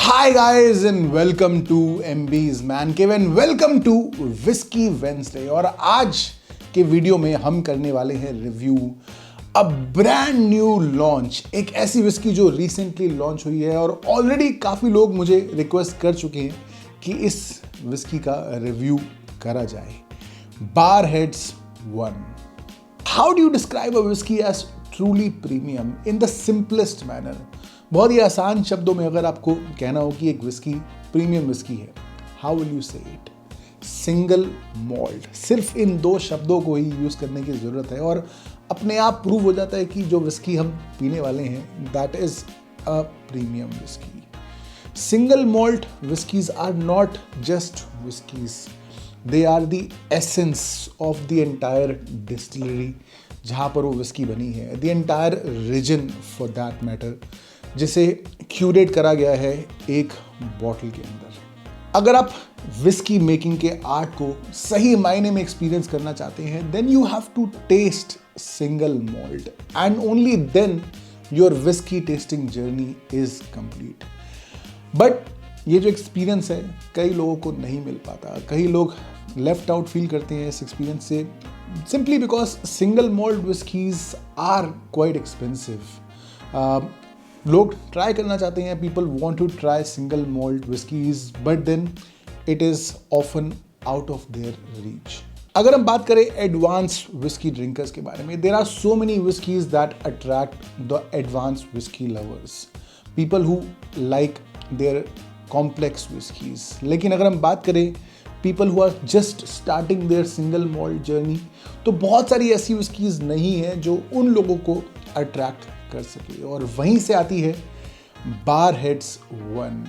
Hi guys and welcome to MB's Man Cave and welcome to Whiskey Wednesday। और आज के video में हम करने वाले हैं review a brand new launch, एक ऐसी विस्की जो रिसेंटली लॉन्च हुई है और ऑलरेडी काफ़ी लोग मुझे रिक्वेस्ट कर चुके हैं कि इस विस्की का रिव्यू करा जाए। Barheads one. How do you describe a whisky as truly premium in the simplest manner? बहुत ही आसान शब्दों में अगर आपको कहना हो कि एक विस्की प्रीमियम विस्की है, हाउ विल यू से इट? Single malt. सिर्फ इन दो शब्दों को ही यूज करने की जरूरत है और अपने आप प्रूव हो जाता है कि जो विस्की हम पीने वाले हैं that is a premium whisky. Single malt whiskies are not just whiskies, they are the essence of the entire distillery जहाँ पर वो विस्की बनी है, the entire region for that matter, जिसे क्यूरेट करा गया है एक बॉटल के अंदर। अगर आप विस्की मेकिंग के आर्ट को सही मायने में एक्सपीरियंस करना चाहते हैं then you have to taste single malt and only then your whisky tasting journey is complete. But ये जो एक्सपीरियंस है कई लोगों को नहीं मिल पाता, कई लोग लेफ्ट आउट फील करते हैं इस एक्सपीरियंस से simply because single malt whiskies are quite expensive. लोग ट्राई करना चाहते हैं, people want to try single malt whiskies but then it is often out of their reach. अगर हम बात करें एडवांस विस्की ड्रिंकर्स के बारे में, there are so many whiskies that attract the advance whisky lovers, people who like their complex whiskies. लेकिन अगर हम बात करें people who are just starting their single malt journey, तो बहुत सारी ऐसी विस्कीज नहीं है जो उन लोगों को अट्रैक्ट कर सके। और वहीं से आती है Barheads one,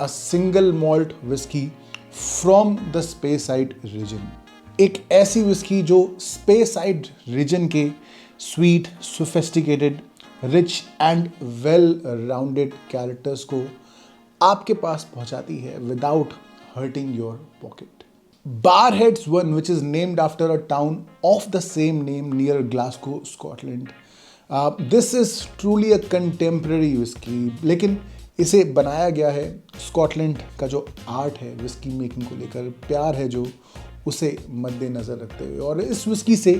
a single malt whisky from the Speyside region. एक ऐसी विस्की जो स्पेसाइड रीजन के sweet, sophisticated, rich and well rounded characters को आपके पास पहुंचाती है without hurting your pocket. Barheads one, which is named after a town of the same name near Glasgow, Scotland. This is truly a contemporary whiskey, लेकिन इसे बनाया गया है स्कॉटलैंड का जो आर्ट है विस्की मेकिंग को लेकर, प्यार है जो, उसे मद्देनजर रखते हुए। और इस विस्की से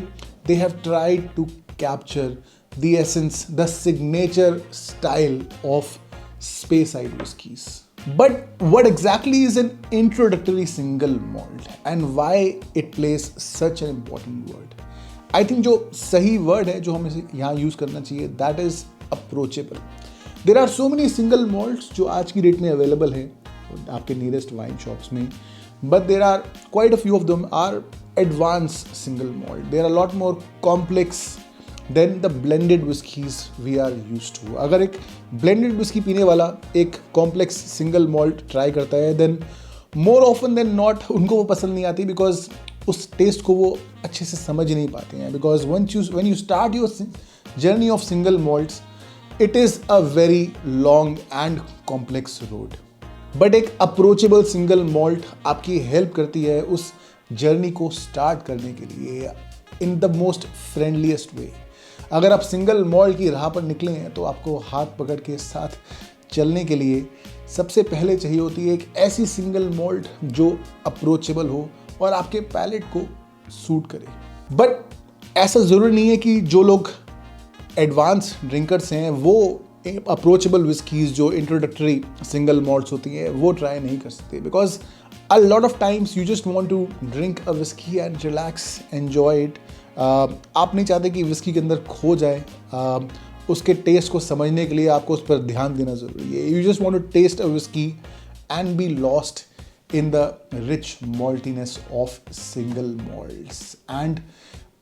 they have tried to capture the essence, the signature style of Speyside whiskies. But what exactly is an introductory single malt and why it plays such an important word? I think जो सही word है जो हमें यहाँ use करना चाहिए that is approachable. There are so many single malts जो आज की डेट में अवेलेबल है आपके nearest wine shops में, but there are quite a few of them are advanced single malt. They are a lot more complex then the blended whiskies we are used to. अगर एक blended whisky पीने वाला एक complex single malt try करता है then more often than not उनको वो पसंद नहीं आती, बिकॉज उस टेस्ट को वो अच्छे से समझ नहीं पाते हैं। Because when you start your journey of single malts it is a very long and complex road, but एक अप्रोचेबल सिंगल मॉल्ट आपकी हेल्प करती है उस जर्नी को स्टार्ट करने के लिए इन द मोस्ट फ्रेंडलीस्ट वे। अगर आप सिंगल मॉल्ट की राह पर निकले हैं तो आपको हाथ पकड़ के साथ चलने के लिए सबसे पहले चाहिए होती है एक ऐसी सिंगल मॉल्ट जो अप्रोचेबल हो और आपके पैलेट को सूट करे। बट ऐसा ज़रूरी नहीं है कि जो लोग एडवांस ड्रिंकर्स हैं वो अप्रोचेबल विस्कीज जो इंट्रोडक्टरी सिंगल मॉल्ट्स होती हैं वो ट्राई नहीं कर सकते, because a lot of times you just want to drink a whiskey and relax, enjoy it. आप नहीं चाहते कि विस्की के अंदर खो जाए, उसके टेस्ट को समझने के लिए आपको उस पर ध्यान देना ज़रूरी है। You just want to taste a whisky and be lost in the rich maltiness of single malts and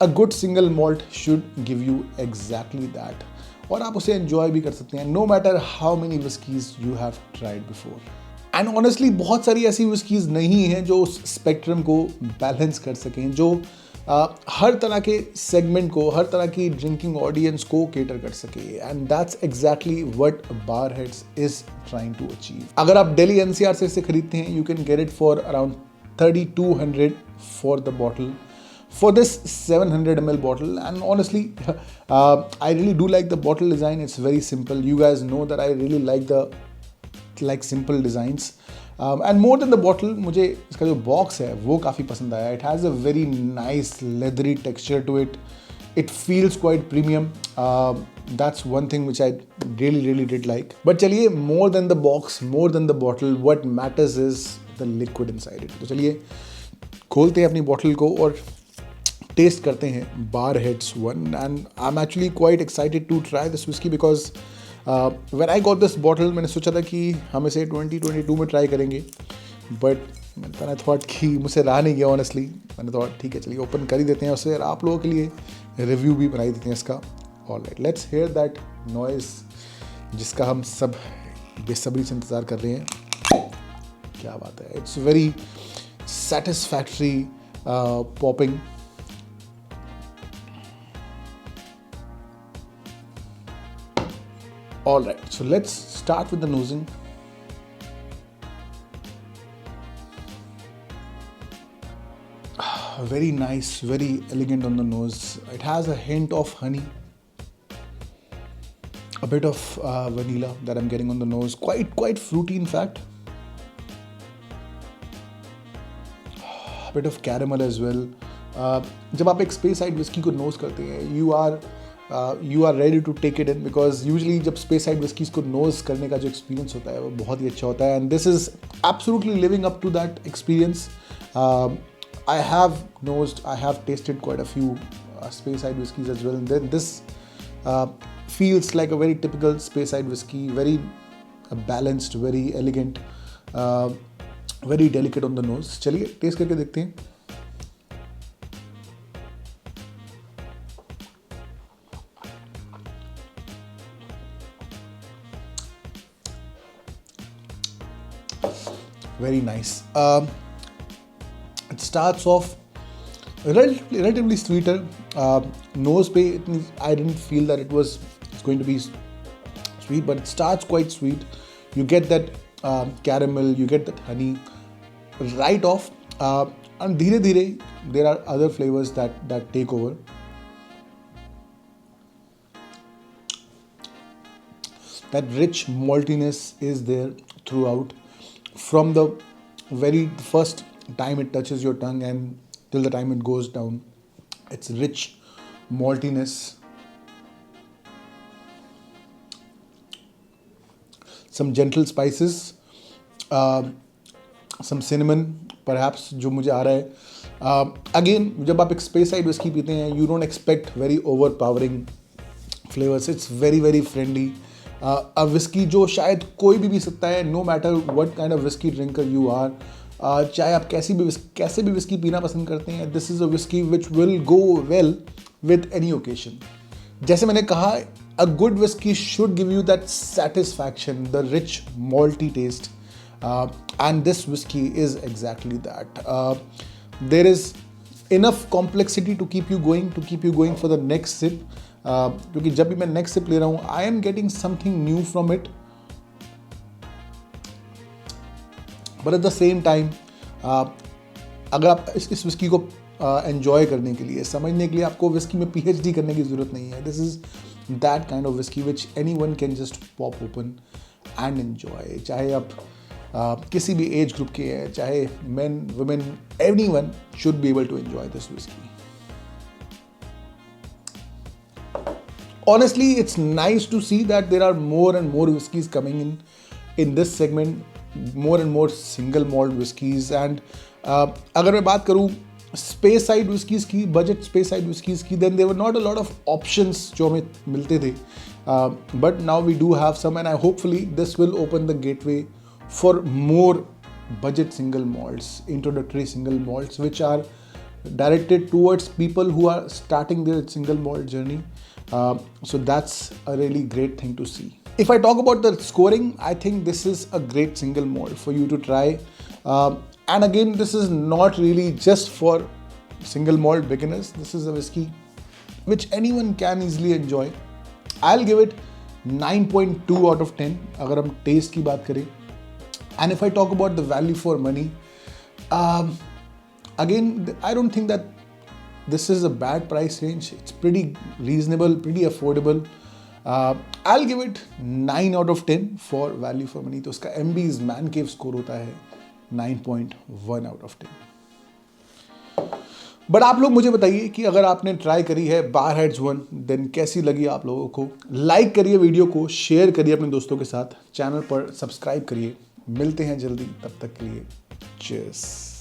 a good single malt should give you exactly that. और आप उसे एंजॉय भी कर सकते हैं no matter how many whiskies you have tried before. And honestly बहुत सारी ऐसी विस्कीज नहीं हैं जो उस स्पेक्ट्रम को बैलेंस कर सकें, जो हर तरह के सेगमेंट को, हर तरह की ड्रिंकिंग ऑडियंस को केटर कर सके, and that's exactly what Barheads is trying to achieve. अगर आप दिल्ली एनसीआर से इसे खरीदते हैं you can get it for around 3200 for the bottle for this 700 ml bottle. And honestly I really do like the bottle design. It's very simple. You guys know that I really like the like simple designs. And more than the bottle, मुझे इसका जो box है वो काफ़ी पसंद आया. It has a very nice leathery texture to it. It feels quite premium. That's one thing which I really did like. But चलिए, more than the box, more than the bottle, what matters is the liquid inside it. तो चलिए खोलते हैं अपनी bottle को और test करते हैं Barheads 1. And I'm actually quite excited to try this whiskey because when I got this bottle, मैंने सोचा था कि हम इसे 2022 में ट्राई करेंगे, बट मैंने थॉट कि मुझसे रहा नहीं गया ऑनेस्टली. मैंने थॉट ठीक है चलिए ओपन कर ही देते हैं, उससे आप लोगों के लिए रिव्यू भी बना ही देते हैं इसका. Alright, let's hear that noise जिसका हम सब बेसब्री से इंतज़ार कर रहे हैं. क्या बात है, it's very satisfactory popping. All right, so let's start with the nosing. Very nice, very elegant on the nose. It has a hint of honey, a bit of vanilla that I'm getting on the nose. Quite fruity in fact. A bit of caramel as well. जब आप एक Speyside whiskey को nose करते हैं, you are ready to take it in because usually जब Speyside whiskies को nose करने का जो experience होता है वो बहुत ही अच्छा होता है, and this is absolutely living up to that experience. I have tasted quite a few Speyside whiskies as well, and then this feels like a very typical Speyside whiskey, very balanced, very elegant, very delicate on the nose. चलिए test करके देखते हैं. Very nice. It starts off relatively sweeter. Nose पे I didn't feel that it's going to be sweet, but it starts quite sweet. You get that caramel, you get that honey right off, and धीरे there are other flavors that take over. That rich maltiness is there throughout. From the very first time it touches your tongue and till the time it goes down, it's rich maltiness. Some gentle spices, some cinnamon perhaps जो मुझे आ रहा है. Again, जब आप एक Speyside whiskey पीते हैं, you don't expect very overpowering flavors. It's very friendly. A whiskey जो शायद कोई भी पी सकता है, no matter what kind of whiskey drinker you are. चाहे आप कैसे भी whiskey पीना पसंद करते हैं, this is a whiskey which will go well with any occasion. जैसे मैंने कहा, a good whiskey should give you that satisfaction, the rich malty taste, and this whiskey is exactly that. There is enough complexity to keep you going for the next sip. क्योंकि जब भी मैं next SIP ले रहा हूँ, I am getting something new from it, but at the same time अगर आप इस विस्की को एन्जॉय करने के लिए, समझने के लिए आपको विस्की में PhD करने की ज़रूरत नहीं है. This is that kind of whisky which any one can just pop open and enjoy. चाहे आप किसी भी एज ग्रुप के हैं, चाहे men, women, anyone should be able to enjoy this whiskey. Honestly, it's nice to see that there are more and more whiskies coming in this segment, more and more single malt whiskies. And अगर मैं बात करूँ Speyside whiskies की, budget Speyside whiskies की, then there were not a lot of options जो हमें मिलते थे, but now we do have some, and hopefully this will open the gateway for more budget single malts, introductory single malts, which are directed towards people who are starting their single malt journey. So that's a really great thing to see. If I talk about the scoring, I think this is a great single malt for you to try. And again, this is not really just for single malt beginners. This is a whiskey which anyone can easily enjoy. I'll give it 9.2 out of 10 अगर हम taste की बात करें. And if I talk about the value for money, again, I don't think that this is a bad price range. It's pretty reasonable, pretty affordable. I give it 9 out of 10 for value for money. तो उसका एमबीज man cave score होता है 9.1 out of 10। But आप लोग मुझे बताइए कि अगर आपने ट्राई करी है बार हेड्स 1 देन कैसी लगी आप लोगों को। लाइक करिए वीडियो को, शेयर करिए अपने दोस्तों के साथ, चैनल पर सब्सक्राइब करिए। मिलते हैं जल्दी, तब तक के लिए चीयर्स।